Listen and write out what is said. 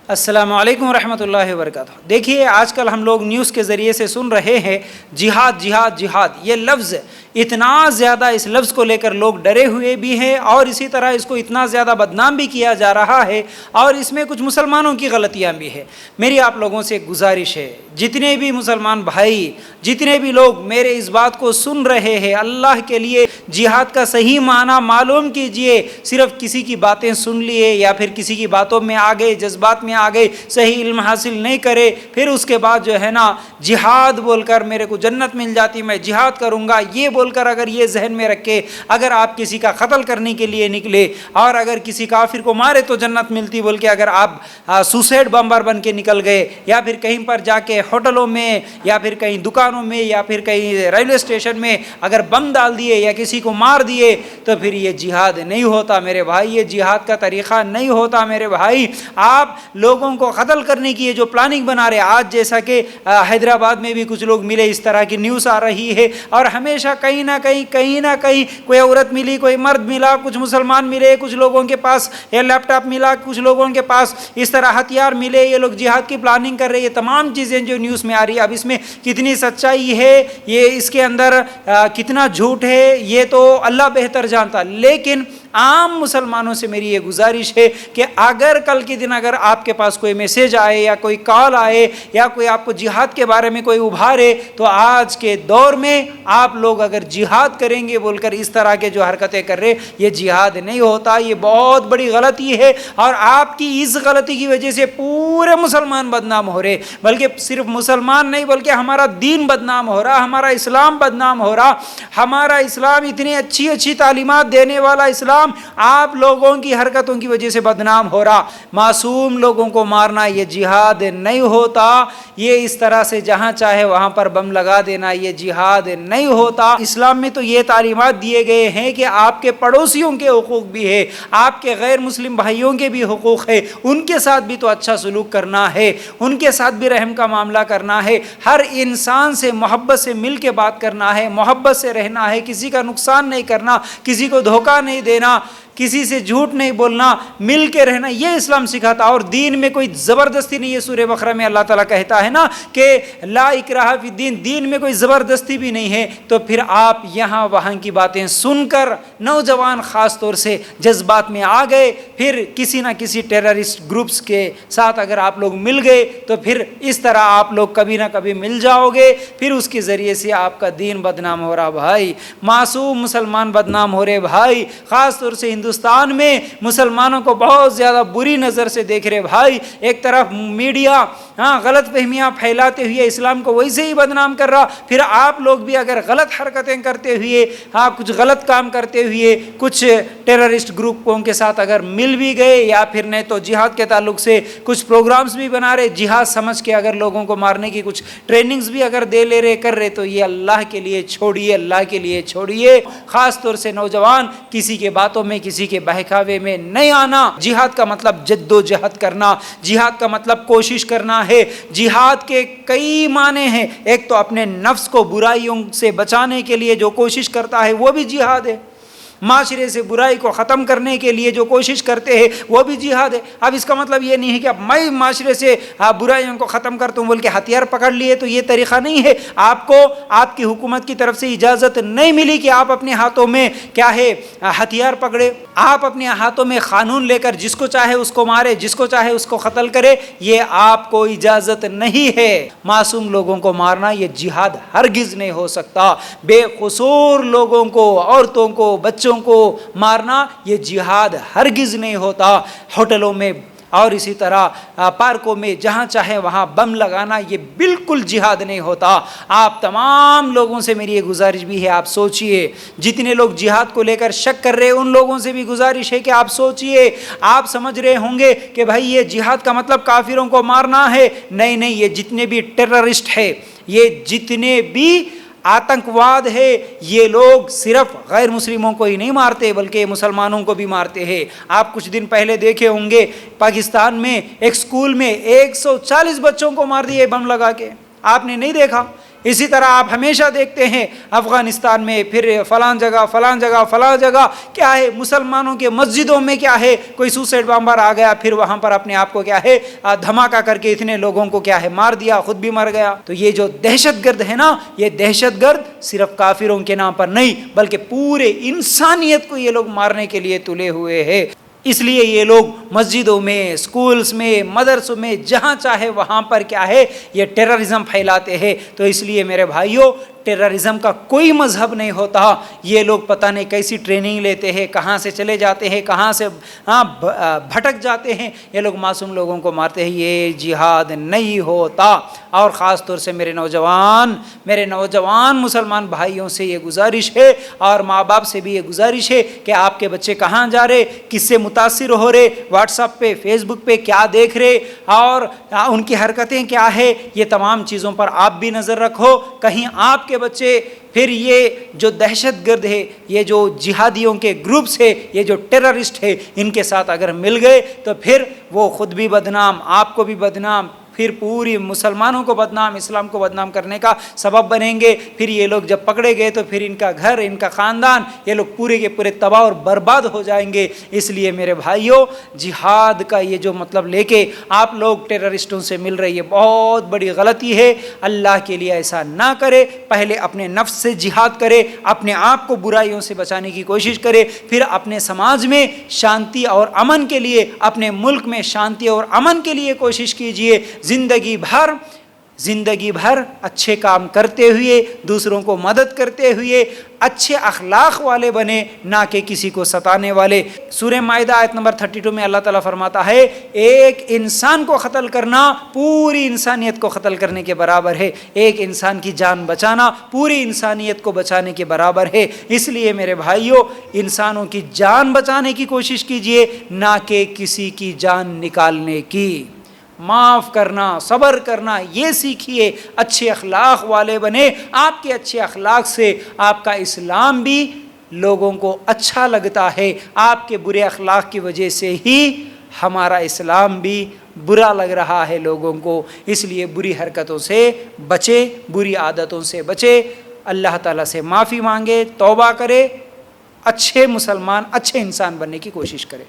السلام علیکم ورحمۃ اللہ وبرکاتہ۔ دیکھیے آج کل ہم لوگ نیوز کے ذریعے سے سن رہے ہیں جہاد جہاد جہاد، یہ لفظ اتنا زیادہ، اس لفظ کو لے کر لوگ ڈرے ہوئے بھی ہیں اور اسی طرح اس کو اتنا زیادہ بدنام بھی کیا جا رہا ہے اور اس میں کچھ مسلمانوں کی غلطیاں بھی ہیں۔ میری آپ لوگوں سے گزارش ہے، جتنے بھی مسلمان بھائی، جتنے بھی لوگ میرے اس بات کو سن رہے ہیں، اللہ کے لیے جہاد کا صحیح معنی معلوم کیجئے۔ صرف کسی کی باتیں سن لیے یا پھر کسی کی باتوں میں آ گئے، جذبات میں آ گئے، صحیح علم حاصل نہیں کرے، پھر اس کے بعد جو ہے نا جہاد بول کر میرے کو جنت مل جاتی، میں جہاد کروں گا، یہ بول کر اگر یہ ذہن میں رکھے، اگر آپ کسی کا قتل کرنے کے لیے نکلے اور اگر کسی کافر کو مارے تو جنت ملتی بول کے اگر آپ سوسائڈ بمبر بن کے نکل گئے، یا پھر کہیں پر جا کے ہوٹلوں میں یا پھر کہیں دکانوں میں یا پھر کہیں ریلوے اسٹیشن میں اگر بم ڈال دیے یا کسی کو مار دیے، تو پھر یہ جہاد نہیں ہوتا میرے بھائی، یہ جہاد کا طریقہ نہیں ہوتا میرے بھائی۔ آپ لوگوں کو قتل کرنے کی یہ جو پلاننگ بنا رہے، آج جیسا کہ حیدرآباد میں بھی کچھ لوگ ملے، اس طرح کی نیوز آ رہی ہے، اور ہمیشہ کہیں نہ کہیں کوئی عورت ملی، کوئی مرد ملا، کچھ مسلمان ملے، کچھ لوگوں کے پاس یہ لیپ ٹاپ ملا، کچھ لوگوں کے پاس اس طرح ہتھیار ملے، یہ لوگ جہاد کی پلاننگ کر رہے ہیں۔ یہ تمام چیزیں جو نیوز میں آ رہی ہے، اب اس میں کتنی سچائی ہے، یہ اس کے اندر کتنا جھوٹ ہے، یہ تو اللہ بہتر جانتا، لیکن عام مسلمانوں سے میری یہ گزارش ہے کہ اگر کل کے دن اگر آپ کے پاس کوئی میسیج آئے یا کوئی کال آئے یا کوئی آپ کو جہاد کے بارے میں کوئی ابھارے، تو آج کے دور میں آپ لوگ اگر جہاد کریں گے بول کر اس طرح کے جو حرکتیں کر رہے، یہ جہاد نہیں ہوتا، یہ بہت بڑی غلطی ہے، اور آپ کی اس غلطی کی وجہ سے پورے مسلمان بدنام ہو رہے، بلکہ صرف مسلمان نہیں بلکہ ہمارا دین بدنام ہو رہا، ہمارا اسلام بدنام ہو رہا، ہمارا اسلام اتنی اچھی تعلیمات دینے والا اسلام آپ لوگوں کی حرکتوں کی وجہ سے بدنام ہو رہا۔ معصوم لوگوں کو مارنا یہ جہاد نہیں ہوتا، یہ اس طرح سے جہاں چاہے وہاں پر بم لگا دینا یہ جہاد نہیں ہوتا۔ اسلام میں تو یہ تعلیمات دیے گئے ہیں کہ آپ کے پڑوسیوں کے حقوق بھی ہے، آپ کے غیر مسلم بھائیوں کے بھی حقوق ہے، ان کے ساتھ بھی تو اچھا سلوک کرنا ہے، ان کے ساتھ بھی رحم کا معاملہ کرنا ہے، ہر انسان سے محبت سے مل کے بات کرنا ہے، محبت سے رہنا ہے، کسی کا نقصان نہیں کرنا، کسی کو دھوکہ نہیں دینا، کسی سے جھوٹ نہیں بولنا، مل کے رہنا، یہ اسلام سکھاتا۔ اور دین میں کوئی زبردستی نہیں ہے، سورہ بقرہ میں اللہ تعالیٰ کہتا ہے نا کہ لا اکراہ فی الدین، دین میں کوئی زبردستی بھی نہیں ہے۔ تو پھر آپ یہاں وہاں کی باتیں سن کر نوجوان خاص طور سے جذبات میں آ گئے، پھر کسی نہ کسی ٹیررسٹ گروپس کے ساتھ اگر آپ لوگ مل گئے تو پھر اس طرح آپ لوگ کبھی نہ کبھی مل جاؤ گے، پھر اس کے ذریعے سے آپ کا دین بدنام ہو رہا بھائی، معصوم مسلمان بدنام ہو رہے بھائی، خاص طور سے ہندوستان میں مسلمانوں کو بہت زیادہ بری نظر سے دیکھ رہے بھائی۔ ایک طرف میڈیا غلط فہمیاں پھیلاتے ہوئے اسلام کو ویسے ہی بدنام کر رہا، پھر آپ لوگ بھی اگر غلط حرکتیں کرتے ہوئے، کچھ غلط کام کرتے ہوئے کچھ ٹیررسٹ گروپوں کے ساتھ اگر مل بھی گئے، یا پھر نہیں تو جہاد کے تعلق سے کچھ پروگرامز بھی بنا رہے، جہاد سمجھ کے اگر لوگوں کو مارنے کی کچھ ٹریننگز بھی اگر دے لے رہے کر رہے، تو یہ اللہ کے لیے چھوڑیے، اللہ کے لیے چھوڑیے۔ خاص طور سے نوجوان کسی کے باتوں میں، کسی کے بہکاوے میں نہیں آنا۔ جہاد کا مطلب جد و جہد کرنا، جہاد کا مطلب کوشش کرنا ہے۔ جہاد کے کئی معنی ہیں، ایک تو اپنے نفس کو برائیوں سے بچانے کے لیے جو کوشش کرتا ہے وہ بھی جہاد ہے، معاشرے سے برائی کو ختم کرنے کے لیے جو کوشش کرتے ہیں وہ بھی جہاد ہے۔ اب اس کا مطلب یہ نہیں ہے کہ اب میں معاشرے سے برائیوں کو ختم کرتا ہوں بول کے ہتھیار پکڑ لیے، تو یہ طریقہ نہیں ہے۔ آپ کو آپ کی حکومت کی طرف سے اجازت نہیں ملی کہ آپ اپنے ہاتھوں میں کیا ہے ہتھیار پکڑے، آپ اپنے ہاتھوں میں قانون لے کر جس کو چاہے اس کو مارے، جس کو چاہے اس کو قتل کرے، یہ آپ کو اجازت نہیں ہے۔ معصوم لوگوں کو مارنا یہ جہاد ہرگز نہیں ہو سکتا۔ بے قصور لوگوں کو، عورتوں کو، بچوں کو مارنا یہ جہاد ہرگز نہیں ہوتا۔ ہوٹلوں میں اور اسی طرح پارکوں میں جہاں چاہے وہاں بم لگانا یہ بالکل جہاد نہیں ہوتا۔ آپ تمام لوگوں سے میری یہ گزارش بھی ہے، آپ سوچئے، جتنے لوگ جہاد کو لے کر شک کر رہے ان لوگوں سے بھی گزارش ہے کہ آپ سوچئے۔ آپ سمجھ رہے ہوں گے کہ بھائی یہ جہاد کا مطلب کافروں کو مارنا ہے، نہیں، یہ جتنے بھی ٹیررسٹ ہے، یہ جتنے بھی آتنکواد ہے، یہ لوگ صرف غیر مسلموں کو ہی نہیں مارتے بلکہ مسلمانوں کو بھی مارتے ہیں۔ آپ کچھ دن پہلے دیکھے ہوں گے پاکستان میں ایک سکول میں 140 بچوں کو مار دیے بم لگا کے، آپ نے نہیں دیکھا؟ اسی طرح آپ ہمیشہ دیکھتے ہیں افغانستان میں پھر فلان جگہ کیا ہے، مسلمانوں کے مسجدوں میں کیا ہے، کوئی سوسائڈ بامبر آ گیا، پھر وہاں پر اپنے آپ کو کیا ہے دھماکہ کر کے اتنے لوگوں کو کیا ہے مار دیا، خود بھی مر گیا۔ تو یہ جو دہشت گرد ہے نا، یہ دہشت گرد صرف کافروں کے نام پر نہیں بلکہ پورے انسانیت کو یہ لوگ مارنے کے لیے تلے ہوئے ہیں۔ اس لیے یہ لوگ مسجدوں میں، سکولز میں، مدرسوں میں، جہاں چاہے وہاں پر کیا ہے یہ ٹیررزم پھیلاتے ہیں۔ تو اس لیے میرے بھائیوں، ٹیررزم کا کوئی مذہب نہیں ہوتا۔ یہ لوگ پتہ نہیں کیسی ٹریننگ لیتے ہیں، کہاں سے چلے جاتے ہیں، کہاں سے بھٹک جاتے ہیں، یہ لوگ معصوم لوگوں کو مارتے ہیں۔ یہ جہاد نہیں ہوتا۔ اور خاص طور سے میرے نوجوان مسلمان بھائیوں سے یہ گزارش ہے، اور ماں باپ سے بھی یہ گزارش ہے کہ آپ کے بچے کہاں جا رہے، کس سے متاثر ہو رہے، واٹس ایپ پہ، فیس بک پہ کیا دیکھ رہے، اور ان کی حرکتیں کیا ہے، یہ تمام چیزوں پر آپ بھی نظر رکھو۔ کہیں آپ کے بچے پھر یہ جو دہشت گرد ہے، یہ جو جہادیوں کے گروپس ہے، یہ جو ٹیررسٹ ہے، ان کے ساتھ اگر مل گئے تو پھر وہ خود بھی بدنام، آپ کو بھی بدنام، پھر پوری مسلمانوں کو بدنام، اسلام کو بدنام کرنے کا سبب بنیں گے۔ پھر یہ لوگ جب پکڑے گئے تو پھر ان کا گھر، ان کا خاندان، یہ لوگ پورے کے پورے تباہ اور برباد ہو جائیں گے۔ اس لیے میرے بھائیوں، جہاد کا یہ جو مطلب لے کے آپ لوگ ٹیررسٹوں سے مل رہے، یہ بہت بڑی غلطی ہے۔ اللہ کے لیے ایسا نہ کرے، پہلے اپنے نفس سے جہاد کرے، اپنے آپ کو برائیوں سے بچانے کی کوشش کرے، پھر اپنے سماج میں شانتی اور امن کے لیے، اپنے ملک میں شانتی اور امن کے لیے کوشش کیجیے۔ زندگی بھر اچھے کام کرتے ہوئے، دوسروں کو مدد کرتے ہوئے اچھے اخلاق والے بنے، نہ کہ کسی کو ستانے والے۔ سورہ مائدہ آیت نمبر 32 میں اللہ تعالیٰ فرماتا ہے، ایک انسان کو قتل کرنا پوری انسانیت کو قتل کرنے کے برابر ہے، ایک انسان کی جان بچانا پوری انسانیت کو بچانے کے برابر ہے۔ اس لیے میرے بھائیوں، انسانوں کی جان بچانے کی کوشش کیجیے، نہ کہ کسی کی جان نکالنے کی۔ معاف کرنا، صبر کرنا، یہ سیکھیے، اچھے اخلاق والے بنے۔ آپ کے اچھے اخلاق سے آپ کا اسلام بھی لوگوں کو اچھا لگتا ہے، آپ کے برے اخلاق کی وجہ سے ہی ہمارا اسلام بھی برا لگ رہا ہے لوگوں کو۔ اس لیے بری حرکتوں سے بچے، بری عادتوں سے بچے، اللہ تعالیٰ سے معافی مانگے، توبہ کرے، اچھے مسلمان، اچھے انسان بننے کی کوشش کرے۔